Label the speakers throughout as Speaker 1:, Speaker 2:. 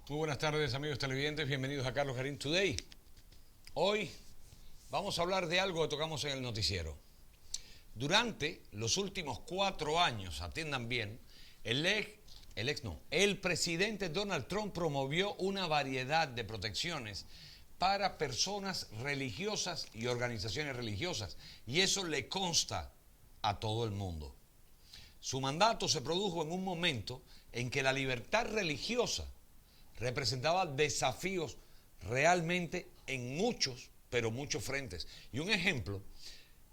Speaker 1: Muy buenas tardes, amigos televidentes, bienvenidos a Carlos Garín Today. Hoy vamos a hablar de algo que tocamos en el noticiero. Durante los últimos 4 años, atiendan bien, el presidente Donald Trump promovió una variedad de protecciones para personas religiosas y organizaciones religiosas, y eso le consta a todo el mundo. Su mandato se produjo en un momento en que la libertad religiosa representaba desafíos realmente en muchos, pero muchos frentes. Y un ejemplo,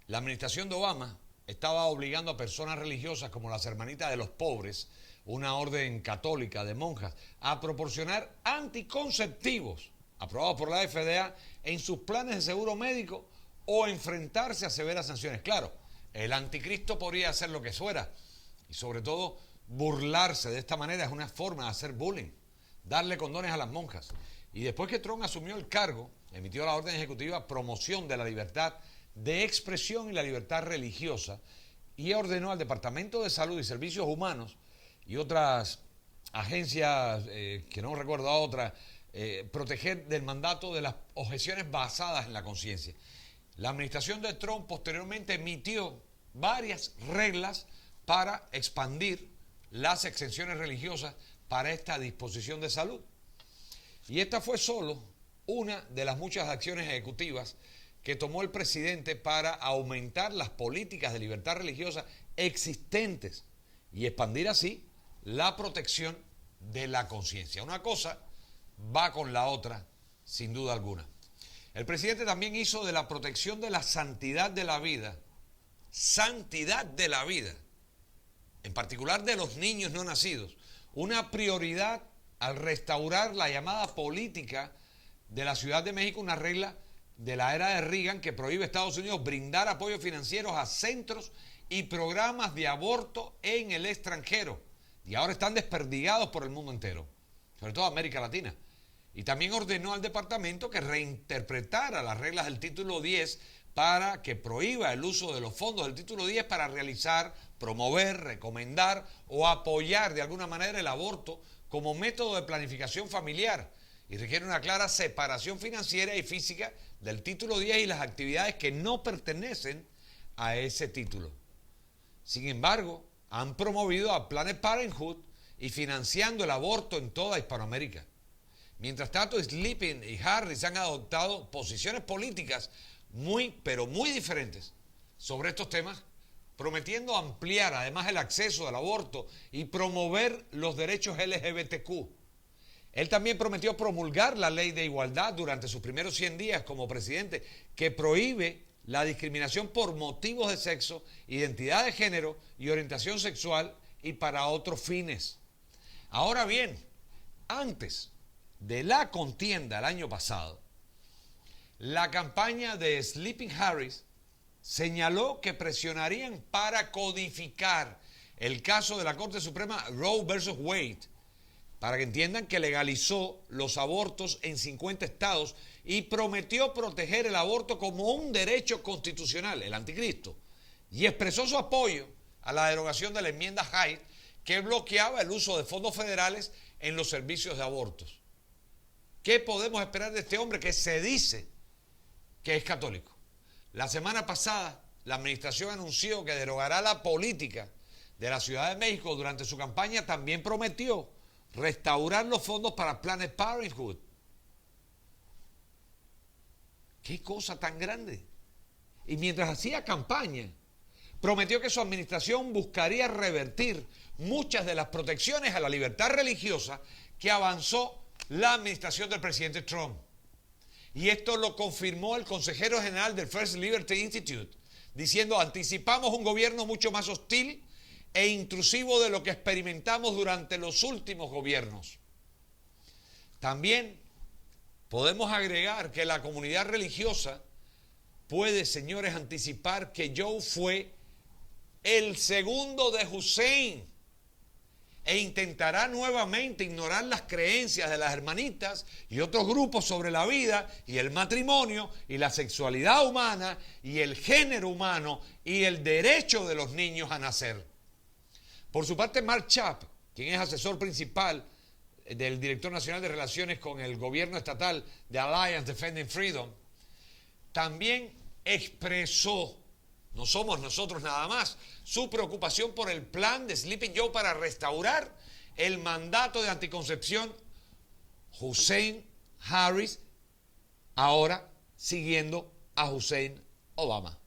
Speaker 1: la administración de Obama estaba obligando a personas religiosas como las Hermanitas de los Pobres, una orden católica de monjas, a proporcionar anticonceptivos aprobados por la FDA en sus planes de seguro médico o enfrentarse a severas sanciones. Claro, el anticristo podría hacer lo que fuera y sobre todo burlarse de esta manera es una forma de hacer bullying. Darle condones a las monjas. Y después que Trump asumió el cargo, emitió la orden ejecutiva promoción de la libertad de expresión y la libertad religiosa y ordenó al Departamento de Salud y Servicios Humanos y otras agencias, que no recuerdo a otras, proteger del mandato de las objeciones basadas en la conciencia. La administración de Trump posteriormente emitió varias reglas para expandir las exenciones religiosas para esta disposición de salud. Y esta fue solo una de las muchas acciones ejecutivas que tomó el presidente para aumentar las políticas de libertad religiosa existentes y expandir así la protección de la conciencia. Una cosa va con la otra, sin duda alguna. El presidente también hizo de la protección de la santidad de la vida, en particular de los niños no nacidos, una prioridad al restaurar la llamada política de la Ciudad de México, una regla de la era de Reagan que prohíbe a Estados Unidos brindar apoyos financieros a centros y programas de aborto en el extranjero. Y ahora están desperdigados por el mundo entero, sobre todo América Latina. Y también ordenó al departamento que reinterpretara las reglas del título 10 para que prohíba el uso de los fondos del título 10 para realizar, promover, recomendar o apoyar de alguna manera el aborto como método de planificación familiar y requiere una clara separación financiera y física del título 10 y las actividades que no pertenecen a ese título. Sin embargo, han promovido a Planned Parenthood y financiando el aborto en toda Hispanoamérica. Mientras tanto, Sleeping y Harris han adoptado posiciones políticas pero muy diferentes sobre estos temas, prometiendo ampliar además el acceso al aborto y promover los derechos LGBTQ. Él también prometió promulgar la ley de igualdad durante sus primeros 100 días como presidente, que prohíbe la discriminación por motivos de sexo, identidad de género y orientación sexual y para otros fines. Ahora bien, antes de la contienda el año pasado, la campaña de Sleeping Harris señaló que presionarían para codificar el caso de la Corte Suprema Roe versus Wade, para que entiendan que legalizó los abortos en 50 estados y prometió proteger el aborto como un derecho constitucional, el anticristo, y expresó su apoyo a la derogación de la enmienda Hyde que bloqueaba el uso de fondos federales en los servicios de abortos. ¿Qué podemos esperar de este hombre que se dice que es católico? La semana pasada, la administración anunció que derogará la política de la Ciudad de México. Durante su campaña también prometió restaurar los fondos para Planned Parenthood. ¡Qué cosa tan grande! Y mientras hacía campaña, prometió que su administración buscaría revertir muchas de las protecciones a la libertad religiosa que avanzó la administración del presidente Trump. Y esto lo confirmó el consejero general del First Liberty Institute, diciendo: anticipamos un gobierno mucho más hostil e intrusivo de lo que experimentamos durante los últimos gobiernos. También podemos agregar que la comunidad religiosa puede, señores, anticipar que Joe fue el segundo de Hussein e intentará nuevamente ignorar las creencias de las hermanitas y otros grupos sobre la vida y el matrimonio y la sexualidad humana y el género humano y el derecho de los niños a nacer. Por su parte, Mark Chapp, quien es asesor principal del director nacional de relaciones con el gobierno estatal de Alliance Defending Freedom, también expresó, no somos nosotros nada más, su preocupación por el plan de Sleeping Joe para restaurar el mandato de anticoncepción Hussein Harris, ahora siguiendo a Hussein Obama.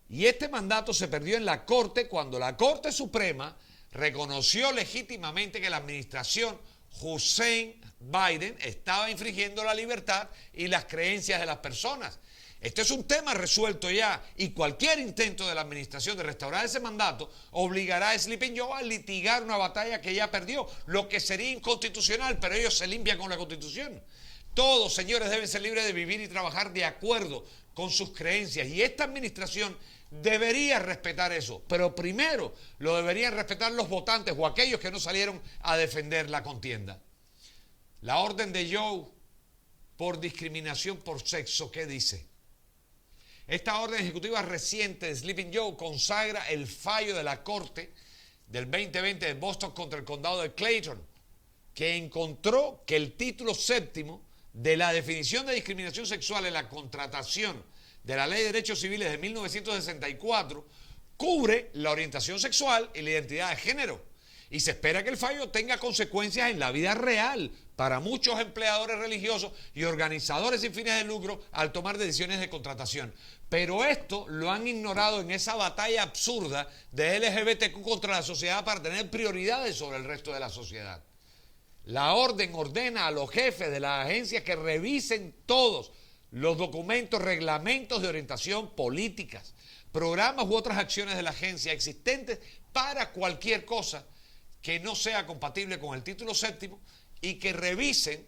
Speaker 1: Y este mandato se perdió en la Corte cuando la Corte Suprema reconoció legítimamente que la administración Hussein Biden estaba infringiendo la libertad y las creencias de las personas. Este es un tema resuelto ya y cualquier intento de la administración de restaurar ese mandato obligará a Sleeping Joe a litigar una batalla que ya perdió, lo que sería inconstitucional, pero ellos se limpian con la Constitución. Todos, señores, deben ser libres de vivir y trabajar de acuerdo con sus creencias y esta administración debería respetar eso, pero primero lo deberían respetar los votantes o aquellos que no salieron a defender la contienda. La orden de Joe por discriminación por sexo, ¿qué dice? Esta orden ejecutiva reciente de Sleeping Joe consagra el fallo de la Corte del 2020 de Boston contra el condado de Clayton, que encontró que el título séptimo de la definición de discriminación sexual en la contratación de la Ley de Derechos Civiles de 1964 cubre la orientación sexual y la identidad de género. Y se espera que el fallo tenga consecuencias en la vida real para muchos empleadores religiosos y organizadores sin fines de lucro al tomar decisiones de contratación. Pero esto lo han ignorado en esa batalla absurda de LGBTQ contra la sociedad para tener prioridades sobre el resto de la sociedad. La orden ordena a los jefes de las agencias que revisen todos los documentos, reglamentos de orientación, políticas, programas u otras acciones de la agencia existentes para cualquier cosa que no sea compatible con el título séptimo y que revisen,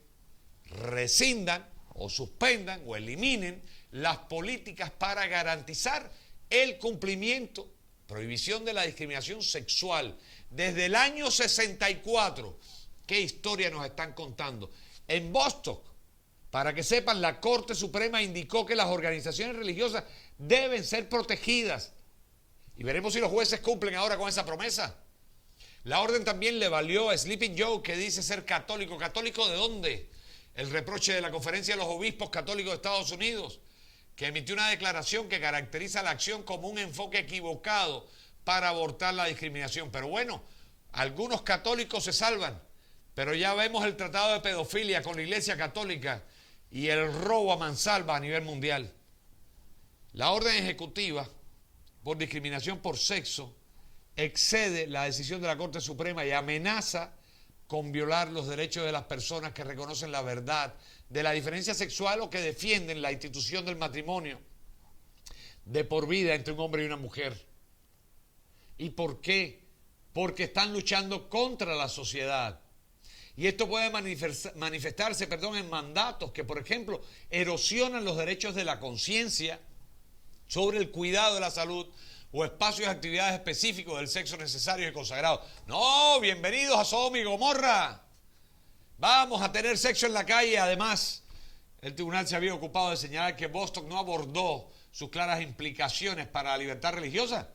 Speaker 1: rescindan o suspendan o eliminen las políticas para garantizar el cumplimiento, prohibición de la discriminación sexual. Desde el año 64, ¿qué historia nos están contando? En Boston, para que sepan, la Corte Suprema indicó que las organizaciones religiosas deben ser protegidas. Y veremos si los jueces cumplen ahora con esa promesa. La orden también le valió a Sleeping Joe, que dice ser católico. ¿Católico de dónde? El reproche de la Conferencia de los Obispos Católicos de Estados Unidos, que emitió una declaración que caracteriza la acción como un enfoque equivocado para abortar la discriminación. Pero bueno, algunos católicos se salvan, pero ya vemos el tratado de pedofilia con la Iglesia Católica y el robo a mansalva a nivel mundial. La orden ejecutiva por discriminación por sexo excede la decisión de la Corte Suprema y amenaza con violar los derechos de las personas que reconocen la verdad de la diferencia sexual o que defienden la institución del matrimonio de por vida entre un hombre y una mujer. ¿Y por qué? Porque están luchando contra la sociedad. Y esto puede manifestarse en mandatos que, por ejemplo, erosionan los derechos de la conciencia sobre el cuidado de la salud o espacios de actividades específicos del sexo necesarios y consagrados. No, bienvenidos a Sodoma y Gomorra. Vamos a tener sexo en la calle. Además, el tribunal se había ocupado de señalar que Boston no abordó sus claras implicaciones para la libertad religiosa.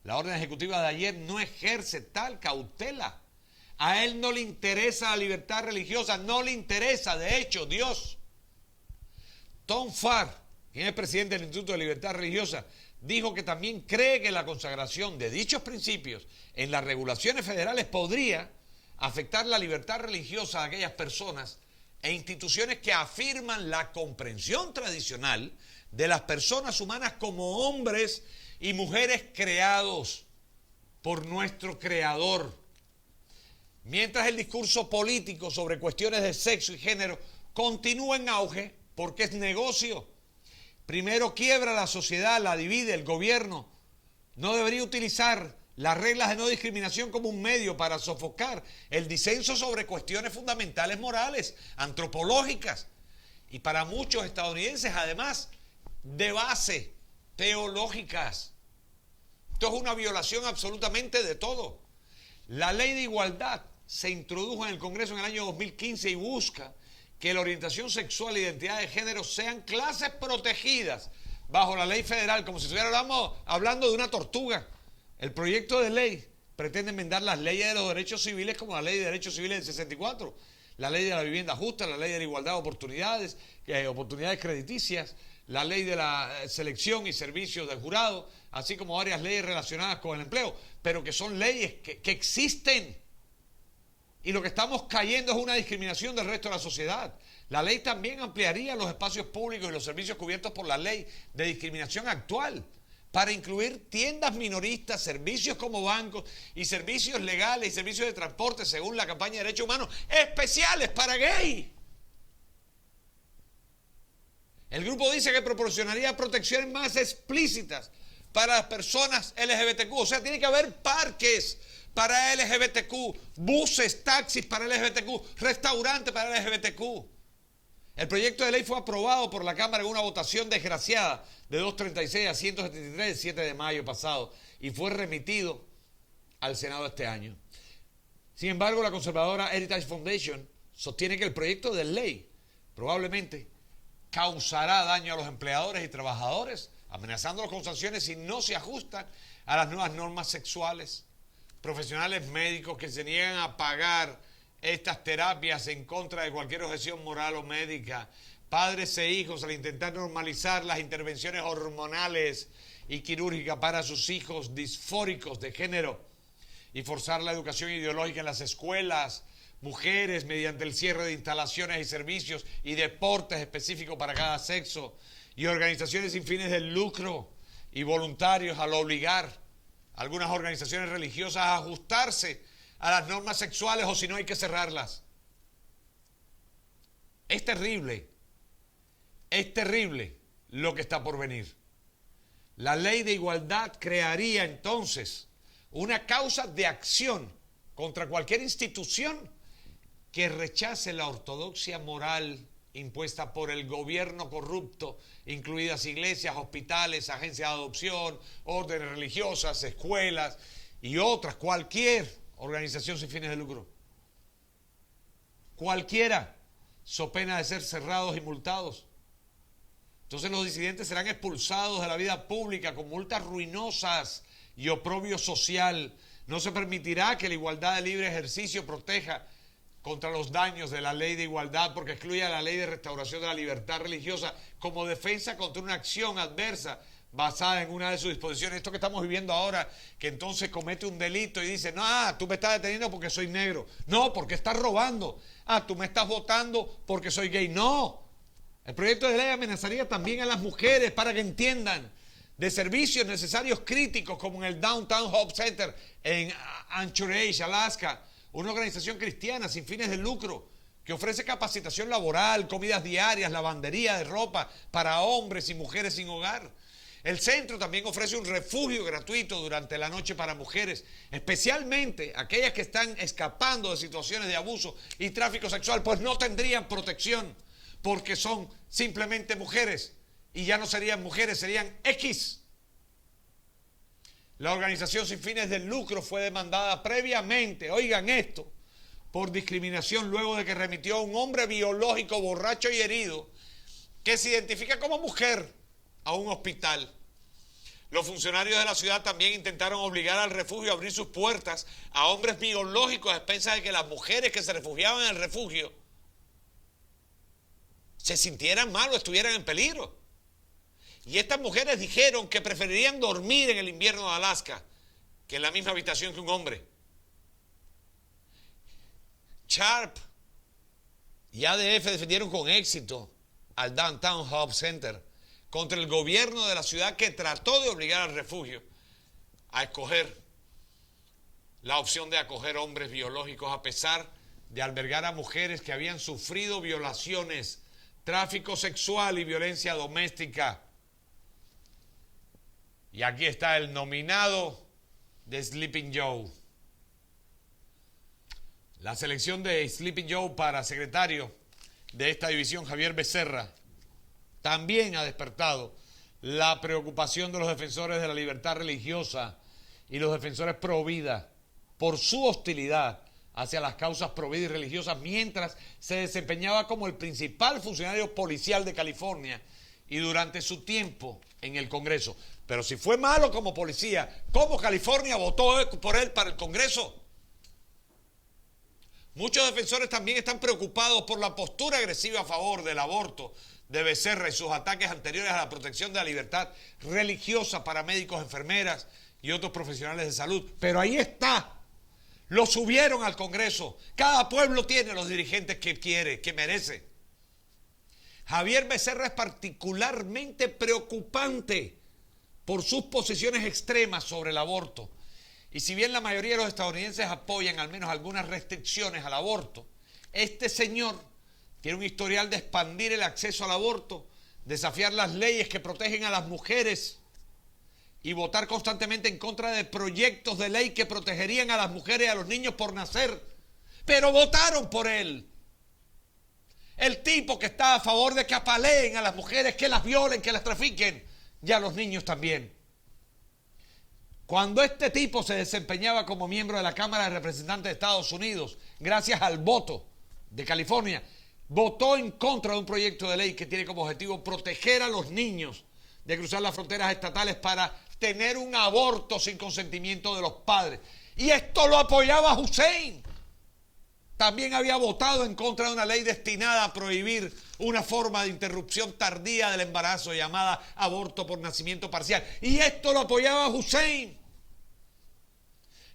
Speaker 1: La orden ejecutiva de ayer no ejerce tal cautela. A él no le interesa la libertad religiosa, no le interesa, de hecho, Dios. Tom Farr, quien es presidente del Instituto de Libertad Religiosa, dijo que también cree que la consagración de dichos principios en las regulaciones federales podría afectar la libertad religiosa de aquellas personas e instituciones que afirman la comprensión tradicional de las personas humanas como hombres y mujeres creados por nuestro Creador. Mientras el discurso político sobre cuestiones de sexo y género continúa en auge porque es negocio. Primero quiebra la sociedad, la divide. El gobierno no debería utilizar las reglas de no discriminación como un medio para sofocar el disenso sobre cuestiones fundamentales morales, antropológicas y para muchos estadounidenses además de base, teológicas. Esto es una violación absolutamente de todo. La ley de igualdad se introdujo en el Congreso en el año 2015 y busca que la orientación sexual e identidad de género sean clases protegidas bajo la ley federal, como si estuviéramos hablando de una tortuga. El proyecto de ley pretende enmendar las leyes de los derechos civiles como la ley de derechos civiles del 64, la ley de la vivienda justa, la ley de la igualdad de oportunidades, oportunidades crediticias, la ley de la selección y servicios del jurado, así como varias leyes relacionadas con el empleo, pero que son leyes que existen. Y lo que estamos cayendo es una discriminación del resto de la sociedad. La ley también ampliaría los espacios públicos y los servicios cubiertos por la ley de discriminación actual para incluir tiendas minoristas, servicios como bancos y servicios legales y servicios de transporte según la campaña de derechos humanos especiales para gay. El grupo dice que proporcionaría protecciones más explícitas para las personas LGBTQ. O sea, tiene que haber parques para LGBTQ, buses, taxis para LGBTQ, restaurantes para LGBTQ. El proyecto de ley fue aprobado por la Cámara en una votación desgraciada de 236 a 173 el 7 de mayo pasado y fue remitido al Senado este año. Sin embargo, la conservadora Heritage Foundation sostiene que el proyecto de ley probablemente causará daño a los empleadores y trabajadores, amenazándolos con sanciones si no se ajustan a las nuevas normas sexuales. Profesionales médicos que se niegan a pagar estas terapias en contra de cualquier objeción moral o médica, padres e hijos al intentar normalizar las intervenciones hormonales y quirúrgicas para sus hijos disfóricos de género y forzar la educación ideológica en las escuelas, mujeres mediante el cierre de instalaciones y servicios y deportes específicos para cada sexo, y organizaciones sin fines de lucro y voluntarios al obligar a algunas organizaciones religiosas a ajustarse a las normas sexuales o si no hay que cerrarlas. Es terrible lo que está por venir. La ley de igualdad crearía entonces una causa de acción contra cualquier institución que rechace la ortodoxia moral impuesta por el gobierno corrupto, incluidas iglesias, hospitales, agencias de adopción, órdenes religiosas, escuelas y otras, cualquier organización sin fines de lucro. Cualquiera, so pena de ser cerrados y multados. Entonces los disidentes serán expulsados de la vida pública con multas ruinosas y oprobio social. No se permitirá que la igualdad de libre ejercicio proteja contra los daños de la ley de igualdad porque excluye a la ley de restauración de la libertad religiosa como defensa contra una acción adversa basada en una de sus disposiciones. Esto que estamos viviendo ahora, que entonces comete un delito y dice, no, tú me estás deteniendo porque soy negro. No, porque estás robando. Tú me estás votando porque soy gay. No. El proyecto de ley amenazaría también a las mujeres para que entiendan de servicios necesarios críticos como en el Downtown Hope Center en Anchorage, Alaska, una organización cristiana sin fines de lucro que ofrece capacitación laboral, comidas diarias, lavandería de ropa para hombres y mujeres sin hogar. El centro también ofrece un refugio gratuito durante la noche para mujeres, especialmente aquellas que están escapando de situaciones de abuso y tráfico sexual, pues no tendrían protección porque son simplemente mujeres y ya no serían mujeres, serían X. La organización sin fines de lucro fue demandada previamente, oigan esto, por discriminación luego de que remitió a un hombre biológico borracho y herido que se identifica como mujer a un hospital. Los funcionarios de la ciudad también intentaron obligar al refugio a abrir sus puertas a hombres biológicos a expensas de que las mujeres que se refugiaban en el refugio se sintieran mal o estuvieran en peligro. Y estas mujeres dijeron que preferirían dormir en el invierno de Alaska que en la misma habitación que un hombre. Sharp y ADF defendieron con éxito al Downtown Hope Center contra el gobierno de la ciudad que trató de obligar al refugio a escoger la opción de acoger hombres biológicos a pesar de albergar a mujeres que habían sufrido violaciones, tráfico sexual y violencia doméstica. Y aquí está el nominado de Sleeping Joe. La selección de Sleeping Joe para secretario de esta división, Javier Becerra, también ha despertado la preocupación de los defensores de la libertad religiosa y los defensores pro vida por su hostilidad hacia las causas pro vida y religiosas mientras se desempeñaba como el principal funcionario policial de California y durante su tiempo en el Congreso. Pero si fue malo como policía, ¿cómo California votó por él para el Congreso? Muchos defensores también están preocupados por la postura agresiva a favor del aborto de Becerra y sus ataques anteriores a la protección de la libertad religiosa para médicos, enfermeras y otros profesionales de salud. Pero ahí está. Lo subieron al Congreso. Cada pueblo tiene los dirigentes que quiere, que merece. Javier Becerra es particularmente preocupante por sus posiciones extremas sobre el aborto. Y si bien la mayoría de los estadounidenses apoyan al menos algunas restricciones al aborto, este señor tiene un historial de expandir el acceso al aborto, desafiar las leyes que protegen a las mujeres y votar constantemente en contra de proyectos de ley que protegerían a las mujeres y a los niños por nacer. Pero votaron por él. El tipo que está a favor de que apaleen a las mujeres, que las violen, que las trafiquen, y a los niños también. Cuando este tipo se desempeñaba como miembro de la Cámara de Representantes de Estados Unidos, gracias al voto de California, votó en contra de un proyecto de ley que tiene como objetivo proteger a los niños de cruzar las fronteras estatales para tener un aborto sin consentimiento de los padres. Y esto lo apoyaba Hussein. También había votado en contra de una ley destinada a prohibir una forma de interrupción tardía del embarazo llamada aborto por nacimiento parcial. Y esto lo apoyaba Hussein.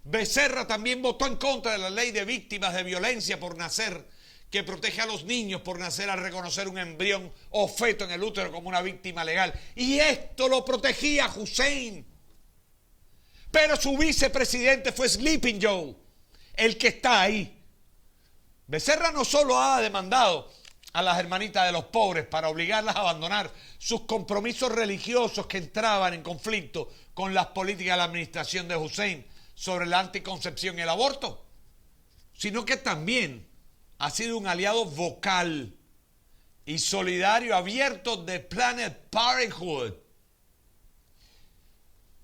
Speaker 1: Becerra también votó en contra de la ley de víctimas de violencia por nacer, que protege a los niños por nacer al reconocer un embrión o feto en el útero como una víctima legal. Y esto lo protegía Hussein. Pero su vicepresidente fue Sleeping Joe, el que está ahí. Becerra no solo ha demandado a las hermanitas de los pobres para obligarlas a abandonar sus compromisos religiosos que entraban en conflicto con las políticas de la administración de Hussein sobre la anticoncepción y el aborto, sino que también ha sido un aliado vocal y solidario abierto de Planned Parenthood.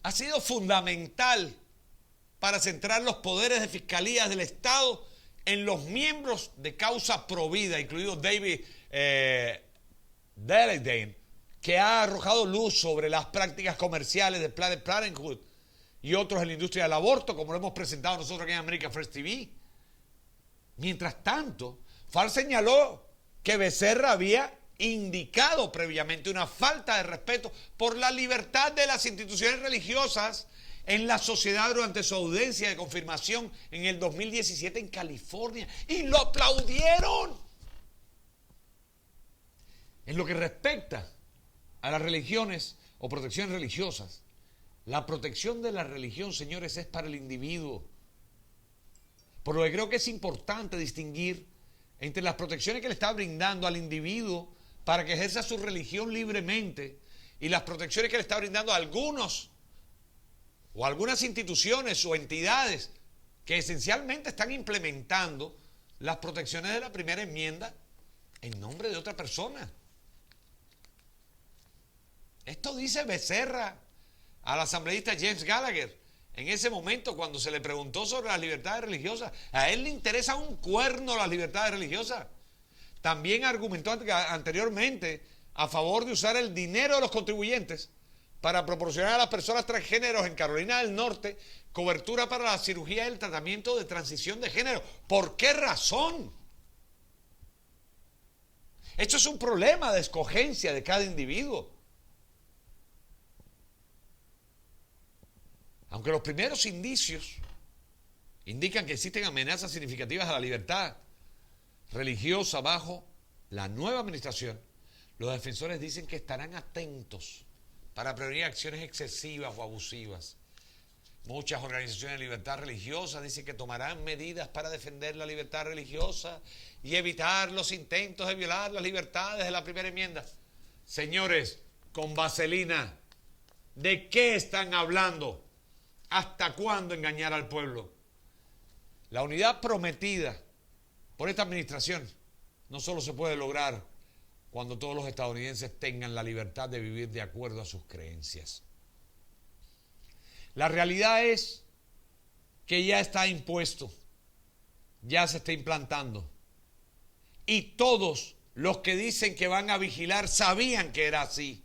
Speaker 1: Ha sido fundamental para centrar los poderes de fiscalías del Estado en los miembros de causa provida, incluido David Daleiden, que ha arrojado luz sobre las prácticas comerciales de Planned Parenthood y otros en la industria del aborto, como lo hemos presentado nosotros aquí en America First TV. Mientras tanto, Farr señaló que Becerra había indicado previamente una falta de respeto por la libertad de las instituciones religiosas en la sociedad durante su audiencia de confirmación en el 2017 en California. Y lo aplaudieron. En lo que respecta a las religiones o protecciones religiosas, la protección de la religión, señores, es para el individuo. Por lo que creo que es importante distinguir entre las protecciones que le está brindando al individuo para que ejerza su religión libremente y las protecciones que le está brindando a algunos o algunas instituciones o entidades que esencialmente están implementando las protecciones de la primera enmienda en nombre de otra persona. Esto dice Becerra al asambleísta James Gallagher en ese momento cuando se le preguntó sobre las libertades religiosas. A él le interesa un cuerno las libertades religiosas. También argumentó anteriormente a favor de usar el dinero de los contribuyentes para proporcionar a las personas transgéneros en Carolina del Norte cobertura para la cirugía y el tratamiento de transición de género. ¿Por qué razón? Esto es un problema de escogencia de cada individuo. Aunque los primeros indicios indican que existen amenazas significativas a la libertad religiosa bajo la nueva administración, los defensores dicen que estarán atentos para prevenir acciones excesivas o abusivas. Muchas organizaciones de libertad religiosa dicen que tomarán medidas para defender la libertad religiosa y evitar los intentos de violar las libertades de la primera enmienda. Señores, con vaselina, ¿de qué están hablando? ¿Hasta cuándo engañar al pueblo? La unidad prometida por esta administración no solo se puede lograr cuando todos los estadounidenses tengan la libertad de vivir de acuerdo a sus creencias. La realidad es que ya está impuesto, ya se está implantando. Y todos los que dicen que van a vigilar sabían que era así.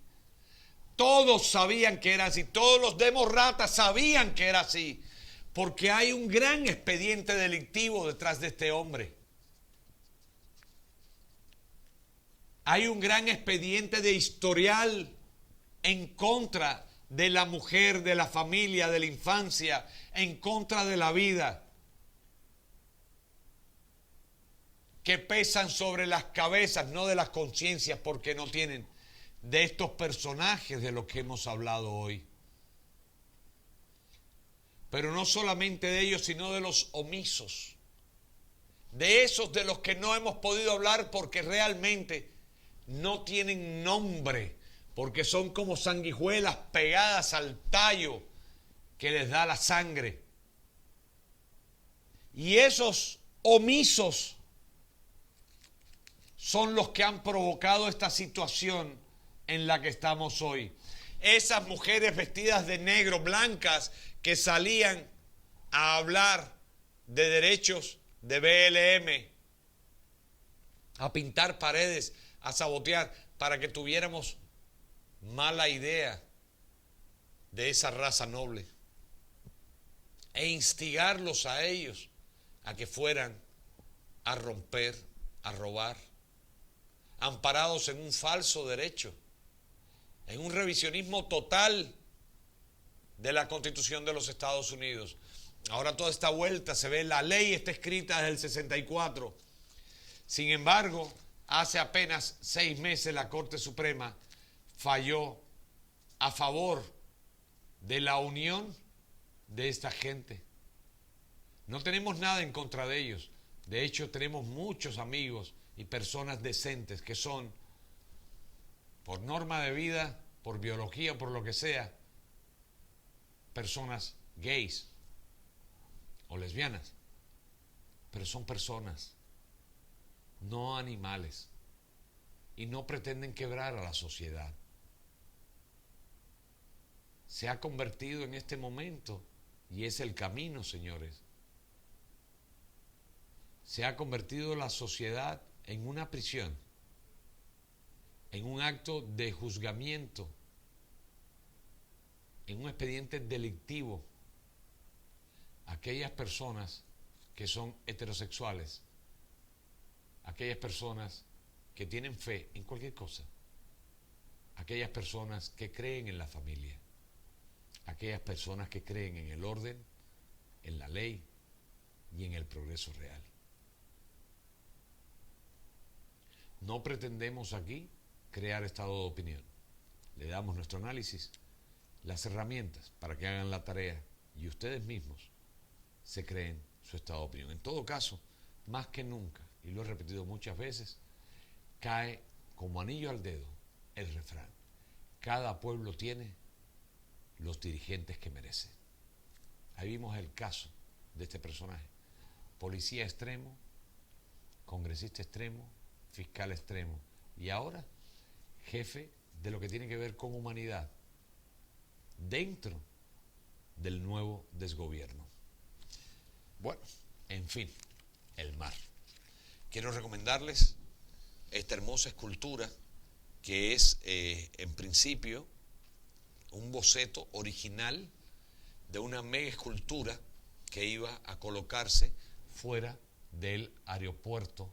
Speaker 1: Todos sabían que era así, todos los demócratas sabían que era así, porque hay un gran expediente delictivo detrás de este hombre. Hay un gran expediente de historial en contra de la mujer, de la familia, de la infancia, en contra de la vida, que pesan sobre las cabezas, no de las conciencias, porque no tienen, de estos personajes de los que hemos hablado hoy. Pero no solamente de ellos, sino de los omisos, de esos de los que no hemos podido hablar porque realmente no tienen nombre, porque son como sanguijuelas pegadas al tallo que les da la sangre. Y esos omisos son los que han provocado esta situación en la que estamos hoy. Esas mujeres vestidas de negro, blancas, que salían a hablar de derechos de BLM, a pintar paredes, a sabotear, para que tuviéramos mala idea de esa raza noble, e instigarlos a ellos a que fueran a romper, a robar, amparados en un falso derecho, en un revisionismo total de la Constitución de los Estados Unidos. Ahora toda esta vuelta se ve, la ley está escrita desde el 64. Sin embargo, hace apenas 6 meses la Corte Suprema falló a favor de la unión de esta gente. No tenemos nada en contra de ellos. De hecho, tenemos muchos amigos y personas decentes que son, por norma de vida, por biología, por lo que sea, personas gays o lesbianas, pero son personas, no animales, y no pretenden quebrar a la sociedad. Se ha convertido en este momento, y es el camino, señores, se ha convertido la sociedad en una prisión, en un acto de juzgamiento, en un expediente delictivo. Aquellas personas que son heterosexuales, aquellas personas que tienen fe en cualquier cosa, aquellas personas que creen en la familia, aquellas personas que creen en el orden, en la ley y en el progreso real. No pretendemos aquí crear estado de opinión. Le damos nuestro análisis, las herramientas para que hagan la tarea y ustedes mismos se creen su estado de opinión. En todo caso, más que nunca, y lo he repetido muchas veces, cae como anillo al dedo el refrán: cada pueblo tiene los dirigentes que merece. Ahí vimos el caso de este personaje: policía extremo, congresista extremo, fiscal extremo, y ahora jefe de lo que tiene que ver con humanidad dentro del nuevo desgobierno. Bueno, en fin, el mar. Quiero recomendarles esta hermosa escultura que es, en principio, un boceto original de una mega escultura que iba a colocarse fuera del aeropuerto.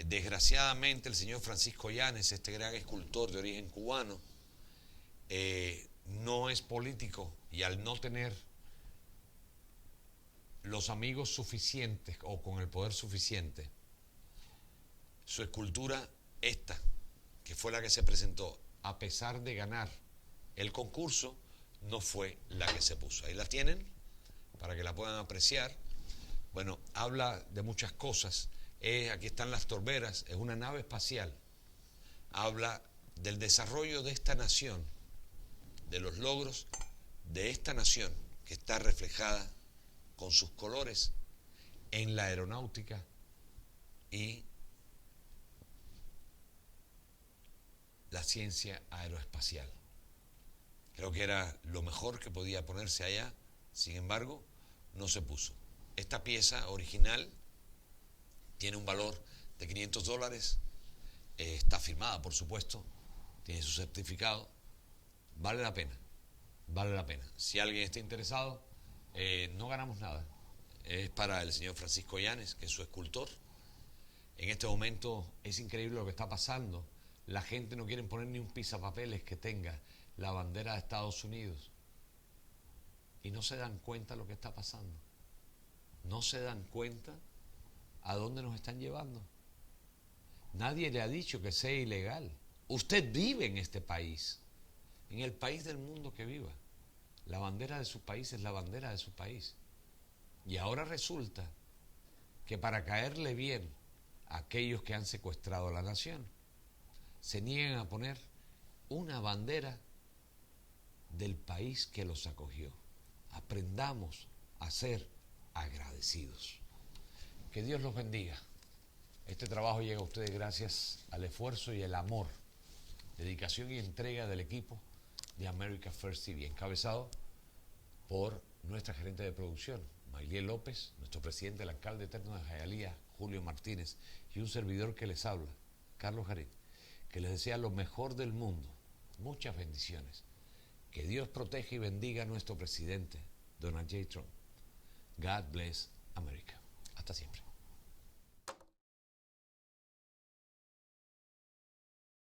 Speaker 1: Desgraciadamente, el señor Francisco Llanes, este gran escultor de origen cubano, no es político, y al no tener los amigos suficientes o con el poder suficiente, su escultura, esta, que fue la que se presentó, a pesar de ganar el concurso, no fue la que se puso. Ahí la tienen para que la puedan apreciar. Bueno, habla de muchas cosas. Aquí están las torberas, es una nave espacial. Habla del desarrollo de esta nación, de los logros de esta nación, que está reflejada con sus colores en la aeronáutica y la ciencia aeroespacial. Creo que era lo mejor que podía ponerse allá, sin embargo, no se puso. Esta pieza original tiene un valor de $500, está firmada, por supuesto, tiene su certificado, Vale la pena, vale la pena. Si alguien está interesado, no ganamos nada. Es para el señor Francisco Llanes, que es su escultor. En este momento es increíble lo que está pasando. La gente no quiere poner ni un pisapapeles que tenga la bandera de Estados Unidos. Y no se dan cuenta de lo que está pasando. No se dan cuenta a dónde nos están llevando. Nadie le ha dicho que sea ilegal. Usted vive en este país, en el país del mundo que viva. La bandera de su país es la bandera de su país. Y ahora resulta que para caerle bien a aquellos que han secuestrado a la nación, se niegan a poner una bandera del país que los acogió. Aprendamos a ser agradecidos. Que Dios los bendiga. Este trabajo llega a ustedes gracias al esfuerzo y el amor, dedicación y entrega del equipo de America First TV, encabezado por nuestra gerente de producción, Mayliel López, nuestro presidente, el alcalde eterno de Hialeah, Julio Martínez, y un servidor que les habla, Carlos Jarín, que les desea lo mejor del mundo, muchas bendiciones. Que Dios proteja y bendiga a nuestro presidente, Donald J. Trump. God bless America. Hasta siempre.